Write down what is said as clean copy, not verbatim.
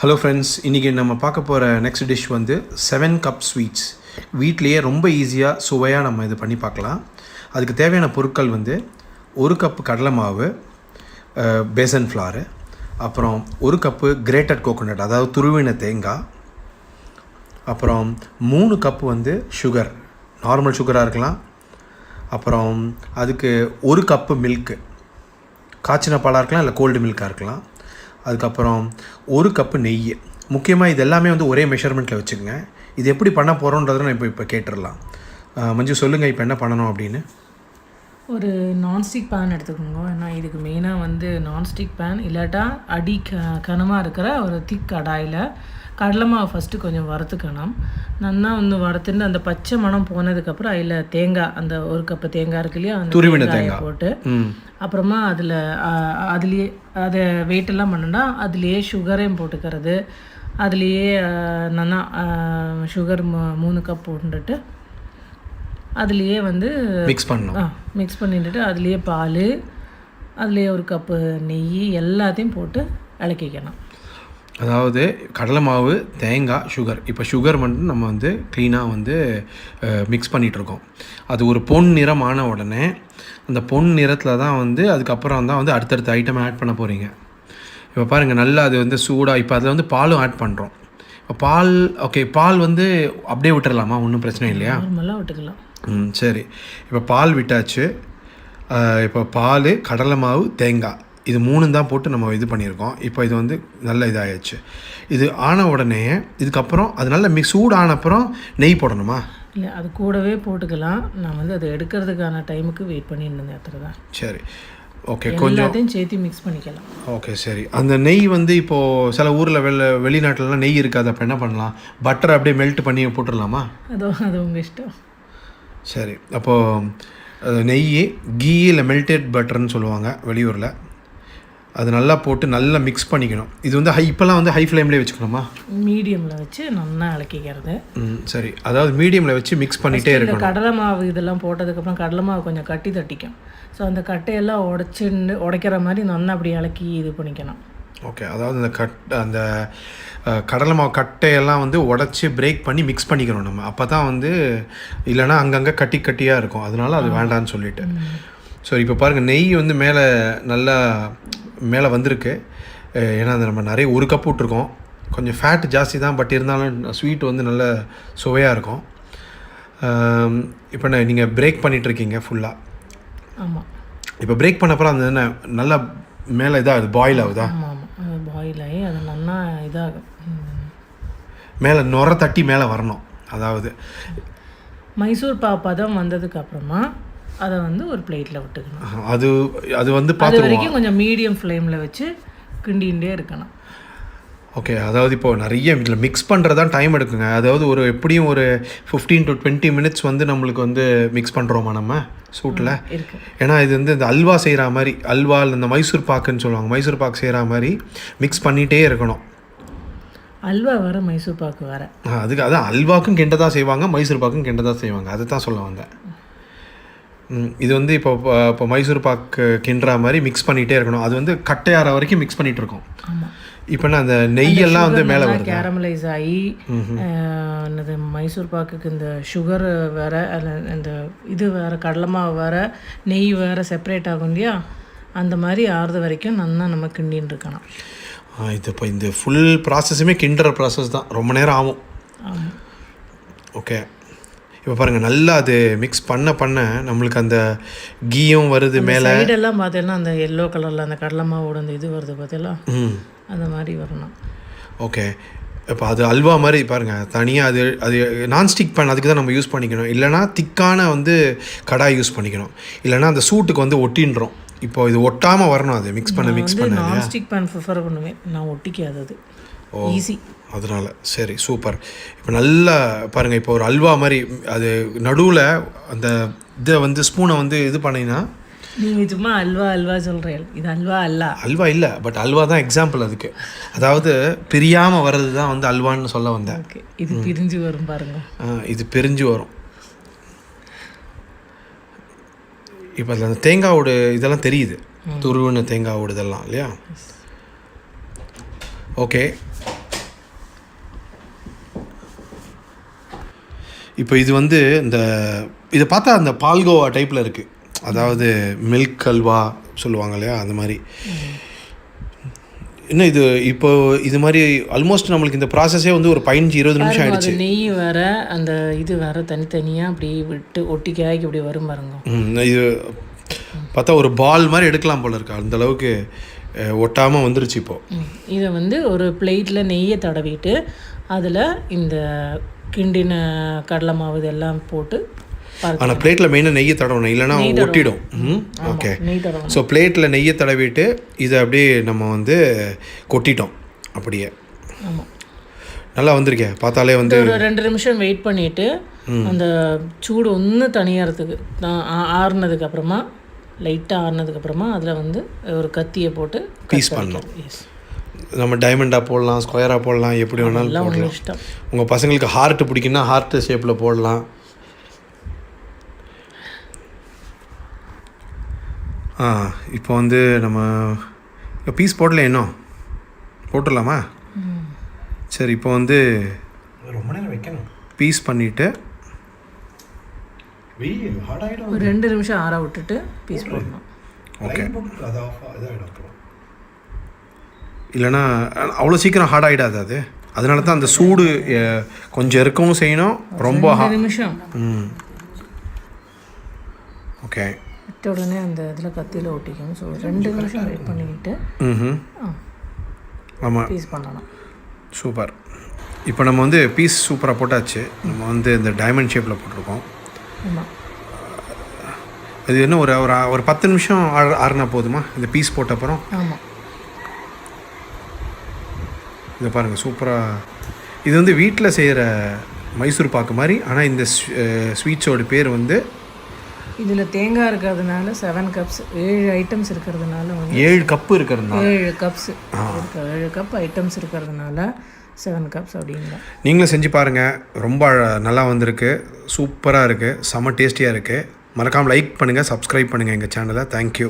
Hello friends, இன்றைக்கி நம்ம பார்க்க போகிற நெக்ஸ்ட் டிஷ் வந்து 7 கப் ஸ்வீட்ஸ். வீட்லேயே ரொம்ப ஈஸியாக சுவையாக நம்ம இது பண்ணி பார்க்கலாம். அதுக்கு தேவையான பொருட்கள் வந்து 1 கப்பு கடலை மாவு, பேசன் ஃப்ளாரு, அப்புறம் 1 கப்பு கிரேட்டட் கோகோனட் அதாவது துருவின தேங்காய், அப்புறம் 3 கப்பு வந்து சுகர், நார்மல் சுகராக இருக்கலாம். அப்புறம் அதுக்கு 1 கப்பு மில்க்கு, காய்ச்சின பாலாக இருக்கலாம் இல்லை கோல்டு மில்காக இருக்கலாம். அதுக்கப்புறம் 1 கப்பு நெய். முக்கியமாக இது எல்லாமே வந்து ஒரே மெஷர்மெண்ட்டில் வச்சுக்கோங்க. இது எப்படி பண்ண போகிறோன்றதை நான் இப்போ கேட்டுடலாம். மஞ்சு சொல்லுங்கள் இப்போ என்ன பண்ணணும் அப்படின்னு. ஒரு நான்ஸ்டிக் பேன் எடுத்துக்கோங்க. ஏன்னா இதுக்கு மெயினாக வந்து நான்ஸ்டிக் பேன் இல்லாட்டா அடி கனமாக இருக்கிற ஒரு திக் கடாயில் கடலை மாவு ஃபஸ்ட்டு கொஞ்சம் வறுத்துக்கணும். நல்லா வந்து வறுத்துட்டு அந்த பச்சை மணம் போனதுக்கப்புறம் அதில் தேங்காய், அந்த 1 கப்பு தேங்காய் இருக்கு இல்லையா, அந்த தேங்காயை போட்டு அப்புறமா அதுலேயே அதை வெயிட்டெல்லாம் பண்ணுன்னா அதுலேயே சுகரையும் போட்டுக்கிறது. அதுலேயே நல்லா சுகர் 3 கப் போட்டுட்டு அதுலேயே வந்து மிக்ஸ் பண்ணிட்டு அதுலேயே பால், அதுலேயே 1 கப்பு நெய் எல்லாத்தையும் போட்டு இளக்கிக்கணும். அதாவது கடலை மாவு, தேங்காய், சுகர். இப்போ சுகர் மட்டும் நம்ம வந்து க்ளீனாக வந்து மிக்ஸ் பண்ணிகிட்ருக்கோம். அது ஒரு பொன் நிறம் ஆன உடனே அந்த பொன் நிறத்தில் தான் வந்து அதுக்கப்புறம் தான் வந்து அடுத்தடுத்த ஐட்டம் ஆட் பண்ண போகிறீங்க. இப்போ பாருங்கள், நல்லா அது வந்து சூடாக இப்போ அதில் வந்து பாலும் ஆட் பண்ணுறோம். இப்போ பால் வந்து அப்படியே விட்டுறலாமா? ஒன்றும் பிரச்சனை இல்லையா? நார்மலாக விட்டுக்கலாம். சரி. இப்போ பால் விட்டாச்சு. இப்போ பால், கடலை மாவு, தேங்காய் இது 3 தான் போட்டு நம்ம இது பண்ணியிருக்கோம். இப்போ இது வந்து நல்ல இதாகிடுச்சு. இது ஆன உடனே இதுக்கப்புறம் அது நல்ல சூடு ஆன அப்புறம் நெய் போடணுமா? இல்லை, அது கூடவே போட்டுக்கலாம். நான் வந்து அதை எடுக்கிறதுக்கான டைமுக்கு வெயிட் பண்ணியிருந்தேன். அத்தனை தான். சரி, ஓகே. கொஞ்சம் சேர்த்து மிக்ஸ் பண்ணிக்கலாம். ஓகே, சரி. அந்த நெய் வந்து இப்போது சில ஊரில் வெளிநாட்டிலலாம் நெய் இருக்காது. அப்போ என்ன பண்ணலாம்? பட்டரை அப்படியே மெல்ட் பண்ணி போட்டுடலாமா? அது உங்கள் இஷ்டம். சரி, அப்போது நெய், கீ இல்லை மெல்டட் பட்டர்னு சொல்லுவாங்க வெளியூரில், அது நல்லா போட்டு நல்லா மிக்ஸ் பண்ணிக்கணும். இது வந்து இப்போல்லாம் வந்து ஹை ஃப்ளேம்லேயே வச்சுக்கணுமா? மீடியமில் வச்சு நல்லா இளக்கிக்கிறது. சரி, அதாவது மீடியமில் வச்சு மிக்ஸ் பண்ணிகிட்டே இருக்கணும். கடலை மாவு இதெல்லாம் போட்டதுக்கப்புறம் கடலை மாவு கொஞ்சம் கட்டி தட்டிக்கும். ஸோ அந்த கட்டையெல்லாம் உடைக்கிற மாதிரி நல்லா அப்படி இளக்கி இது பண்ணிக்கணும். ஓகே, அதாவது அந்த கடலை மாவு கட்டையெல்லாம் வந்து உடச்சி பிரேக் பண்ணி மிக்ஸ் பண்ணிக்கணும் நம்ம. அப்போ தான் வந்து இல்லைனா அங்கங்கே கட்டியாக இருக்கும். அதனால அது வேண்டான்னு சொல்லிட்டு. ஸோ இப்போ பாருங்கள், நெய் வந்து மேலே வந்திருக்கு. ஏன்னா அது நம்ம நிறைய 1 கப் விட்ருக்கோம். கொஞ்சம் ஃபேட் ஜாஸ்தி தான், பட் இருந்தாலும் ஸ்வீட் வந்து நல்ல சுவையாக இருக்கும். இப்போ நீங்கள் பிரேக் பண்ணிகிட்ருக்கீங்க ஃபுல்லாக. ஆமாம். இப்போ பிரேக் பண்ண அப்புறம் அந்த என்ன நல்லா மேலே இதாகுது, பாயில் ஆகுதா? ஆமாம், பாயில் ஆகி அது நல்லா இதாகும். மேலே நுர தட்டி மேலே வரணும். அதாவது மைசூர் பதம் வந்ததுக்கப்புறமா அதை வந்து ஒரு பிளேட்டில் விட்டுக்கணும். அது வந்து அது வரைக்கும் கொஞ்சம் மீடியம் ஃப்ளேமில் வச்சு கிண்டிகிட்டே இருக்கணும். ஓகே, அதாவது இப்போது நிறைய இதில் மிக்ஸ் பண்ணுறது தான் டைம் எடுக்குங்க. அதாவது எப்படியும் ஒரு 15 to 20 மினிட்ஸ் வந்து நம்மளுக்கு வந்து மிக்ஸ் பண்ணுறோமா நம்ம சூட்டில். ஏன்னா இது வந்து இந்த அல்வா செய்கிற மாதிரி, அல்வா இந்த மைசூர் பாக்குன்னு சொல்லுவாங்க, மைசூர் பாக்கு செய்கிற மாதிரி மிக்ஸ் பண்ணிகிட்டே இருக்கணும். அல்வா வேறு, மைசூர் பாக்கு வேறு. அதான் அல்வாக்கும் கிண்ட தான் செய்வாங்க, மைசூர் பாக்கும் கிண்ட தான் செய்வாங்க. அதை தான் சொல்ல வந்தேன். இது வந்து இப்போ மைசூர் பாக்கு கிண்டுற மாதிரி மிக்ஸ் பண்ணிகிட்டே இருக்கணும். அது வந்து கட்டையாற வரைக்கும் மிக்ஸ் பண்ணிகிட்டு இருக்கோம். இப்போனா அந்த நெய்யெல்லாம் வந்து மேலே வருது, கேரமலைஸ் ஆகி அந்த மைசூர் பாக்குக்கு இந்த சுகர் வேறு, அந்த இது வேறு, கடலை மாவு வேறு, நெய் வேறு செப்பரேட் ஆகும் இல்லையா, அந்த மாதிரி ஆறுது வரைக்கும் நல்லா நம்ம கிண்டின்னு இருக்கணும். இது இப்போ இந்த ஃபுல் ப்ராசஸுமே கிண்டுற ப்ராசஸ் தான், ரொம்ப நேரம் ஆகும். ஓகே, இப்போ பாருங்கள், நல்லா அது மிக்ஸ் பண்ண நம்மளுக்கு அந்த கீயும் வருது மேலே. சைடெல்லாம் பார்த்தீங்கன்னா அந்த எல்லோ கலரில் அந்த கடலை மாவோட அந்த இது வருது பார்த்தீங்களா, அந்த மாதிரி வரணும். ஓகே, இப்போ அது அல்வா மாதிரி பாருங்கள். தனியாக அது நான்ஸ்டிக் பேன் அதுக்கு தான் நம்ம யூஸ் பண்ணிக்கணும். இல்லைனா திக்கான வந்து கடாய் யூஸ் பண்ணிக்கணும். இல்லைனா அந்த சூட்டுக்கு வந்து ஒட்டின்றோம். இப்போ இது ஒட்டாமல் வரணும். அது மிக்ஸ் பண்ண நான்ஸ்டிக் பேன் ப்ரிஃபர் பண்ணுவேன் நான், ஒட்டிக்காதது ஈஸி. அதனால் சரி, சூப்பர். இப்போ நல்லா பாருங்கள், இப்போ ஒரு அல்வா மாதிரி அது நடுவில் அந்த இதை வந்து ஸ்பூனை வந்து இது பண்ணிங்கன்னா, நீங்கள் சும்மா அல்வா சொல்கிறேன், இது அல்வா இல்லை, பட் அல்வா தான் எக்ஸாம்பிள் அதுக்கு. அதாவது பிரியாமல் வர்றது தான் வந்து அல்வான்னு சொல்ல வந்தேன். ஓகே, இது பிரிஞ்சு வரும் பாருங்கள். இது பிரிஞ்சு வரும். இப்போ அதில் அந்த தேங்காவோட இதெல்லாம் தெரியுது, துருவின தேங்காவோட இதெல்லாம் இல்லையா? ஓகே, இப்போ இது வந்து இதை பார்த்தா அந்த பால்கோவா டைப்பில் இருக்குது, அதாவது மில்க் அல்வா சொல்லுவாங்க இல்லையா, அந்த மாதிரி. இன்னும் இப்போ இது மாதிரி ஆல்மோஸ்ட் நம்மளுக்கு இந்த ப்ராசஸே வந்து ஒரு 15-20 நிமிஷம் ஆயிடுச்சு. நெய் வேற அந்த இது வேற தனித்தனியாக அப்படி விட்டு ஒட்டிக்காய்க்கு இப்படி வரும் பாருங்க. இது பார்த்தா ஒரு பால் மாதிரி எடுக்கலாம் போல இருக்கு, அந்த அளவுக்கு ஒட்டாமல் வந்துருச்சு இப்போது. இதை வந்து ஒரு பிளேட்டில் நெய்யை தடவிட்டு அதில் இந்த கிண்டின கடலை மாவு இதெல்லாம் போட்டு. ஆனால் பிளேட்டில் மெயினாக நெய்யை தடவணும், இல்லைன்னா ஒட்டிடும். ஓகே, ஸோ பிளேட்டில் நெய்யை தடவிட்டு இதை அப்படியே நம்ம வந்து கொட்டிட்டோம். அப்படியே நல்லா வந்திருக்கேன் பார்த்தாலே வந்து. ஒரு 2 நிமிஷம் வெயிட் பண்ணிவிட்டு அந்த சூடு ஒன்று தனியாகிறதுக்கு ஆறுனதுக்கப்புறமா, லைட்டாக ஆறுனதுக்கப்புறமா அதில் வந்து ஒரு கத்தியை போட்டு பீஸ் பண்ணணும். நம்ம டைமண்டாக போடலாம், ஸ்கொயராக போடலாம், எப்படி வேணாலும் போடலாம். இஷ்டம். உங்கள் பசங்களுக்கு ஹார்ட்டு பிடிக்குன்னா ஹார்ட்டு ஷேப்பில் போடலாம். இப்போ வந்து நம்ம பீஸ் போடல, இன்னும் போட்டுடலாமா? சரி, இப்போ வந்து ரொம்ப நேரம் வைக்கணும். பீஸ் பண்ணிவிட்டு ஒரு 2 நிமிஷம் ஆற விட்டுட்டு பீஸ் போடணும். ஓகே, இல்லைன்னா அவ்வளோ சீக்கிரம் ஹார்ட் ஆகிடாது அது. அதனால தான் அந்த சூடு கொஞ்சம் இருக்கவும் செய்யணும். ரொம்ப 2 நிமிஷம். ஓகே, விட்ட உடனே அந்த இதில் கத்தியில் ஒட்டிக்கணும். ஸோ 2 நிமிஷம் வெயிட் பண்ணிக்கிட்டு ஆமாம் பீஸ் பண்ணலாம். சூப்பர். இப்போ நம்ம வந்து பீஸ் சூப்பராக போட்டாச்சு. நம்ம வந்து இந்த டைமண்ட் ஷேப்பில் போட்டிருக்கோம். ஆமாம், இது என்ன ஒரு 10 நிமிஷம் ஆறுனா போதுமா இந்த பீஸ் போட்ட அப்புறம்? ஆமாம், இதை பாருங்கள் சூப்பராக. இது வந்து வீட்டில் செய்கிற மைசூர் பாக்கு மாதிரி. ஆனால் இந்த ஸ்வீட்ஸோட பேர் வந்து, இதில் தேங்காய் இருக்கிறதுனால 7 கப்ஸ், 7 ஐட்டம்ஸ் இருக்கிறதுனால வந்து 7 கப்பு இருக்கிறதுனால 7 கப்ஸ் 7 கப் ஐட்டம்ஸ் இருக்கிறதுனால 7 கப்ஸ் அப்படிங்களா. நீங்களும் செஞ்சு பாருங்கள், ரொம்ப நல்லா வந்திருக்கு, சூப்பராக இருக்குது, செம்ம டேஸ்டியாக இருக்குது. மறக்காமல் லைக் பண்ணுங்கள், சப்ஸ்கிரைப் பண்ணுங்கள் எங்கள் சேனலை. தேங்க்யூ.